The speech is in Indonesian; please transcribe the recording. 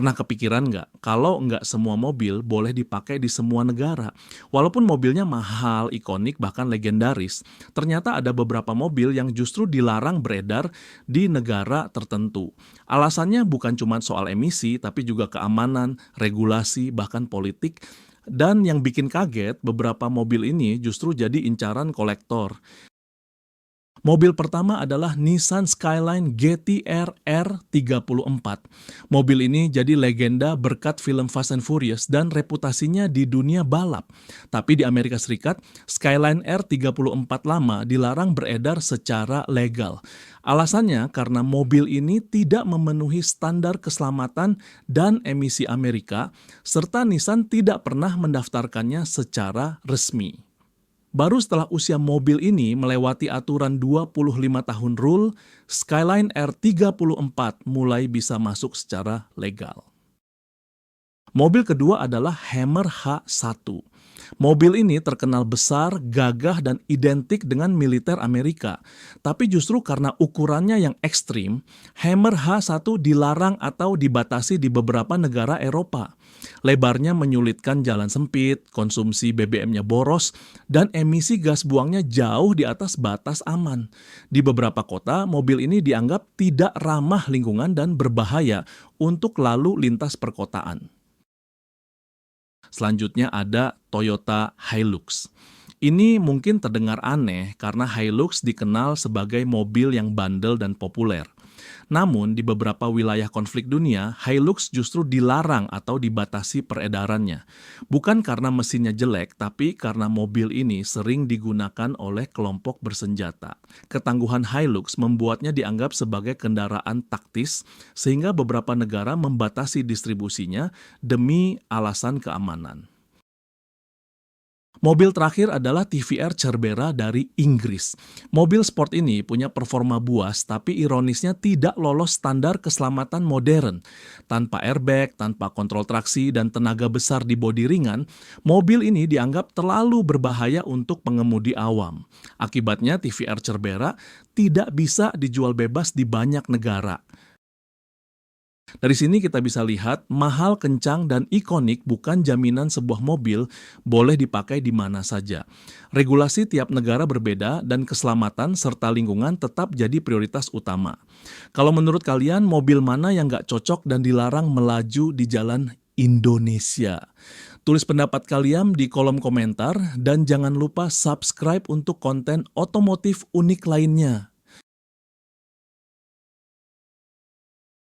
Pernah kepikiran nggak, kalau nggak semua mobil boleh dipakai di semua negara? Walaupun mobilnya mahal, ikonik, bahkan legendaris, ternyata ada beberapa mobil yang justru dilarang beredar di negara tertentu. Alasannya bukan cuma soal emisi, tapi juga keamanan, regulasi, bahkan politik. Dan yang bikin kaget, beberapa mobil ini justru jadi incaran kolektor. Mobil pertama adalah Nissan Skyline GT-R R34. Mobil ini jadi legenda berkat film Fast and Furious dan reputasinya di dunia balap. Tapi di Amerika Serikat, Skyline R34 lama dilarang beredar secara legal. Alasannya karena mobil ini tidak memenuhi standar keselamatan dan emisi Amerika, serta Nissan tidak pernah mendaftarkannya secara resmi. Baru setelah usia mobil ini melewati aturan 25 tahun rule, Skyline R34 mulai bisa masuk secara legal. Mobil kedua adalah Hammer H1. Mobil ini terkenal besar, gagah, dan identik dengan militer Amerika. Tapi justru karena ukurannya yang ekstrim, Hammer H1 dilarang atau dibatasi di beberapa negara Eropa. Lebarnya menyulitkan jalan sempit, konsumsi BBM-nya boros, dan emisi gas buangnya jauh di atas batas aman. Di beberapa kota, mobil ini dianggap tidak ramah lingkungan dan berbahaya untuk lalu lintas perkotaan. Selanjutnya ada Toyota Hilux. Ini mungkin terdengar aneh karena Hilux dikenal sebagai mobil yang bandel dan populer. Namun, di beberapa wilayah konflik dunia, Hilux justru dilarang atau dibatasi peredarannya. Bukan karena mesinnya jelek, tapi karena mobil ini sering digunakan oleh kelompok bersenjata. Ketangguhan Hilux membuatnya dianggap sebagai kendaraan taktis, sehingga beberapa negara membatasi distribusinya demi alasan keamanan. Mobil terakhir adalah TVR Cerbera dari Inggris. Mobil sport ini punya performa buas, tapi ironisnya tidak lolos standar keselamatan modern. Tanpa airbag, tanpa kontrol traksi, dan tenaga besar di bodi ringan, mobil ini dianggap terlalu berbahaya untuk pengemudi awam. Akibatnya TVR Cerbera tidak bisa dijual bebas di banyak negara. Dari sini kita bisa lihat, mahal, kencang, dan ikonik bukan jaminan sebuah mobil boleh dipakai di mana saja. Regulasi tiap negara berbeda dan keselamatan serta lingkungan tetap jadi prioritas utama. Kalau menurut kalian, mobil mana yang nggak cocok dan dilarang melaju di jalan Indonesia? Tulis pendapat kalian di kolom komentar dan jangan lupa subscribe untuk konten otomotif unik lainnya.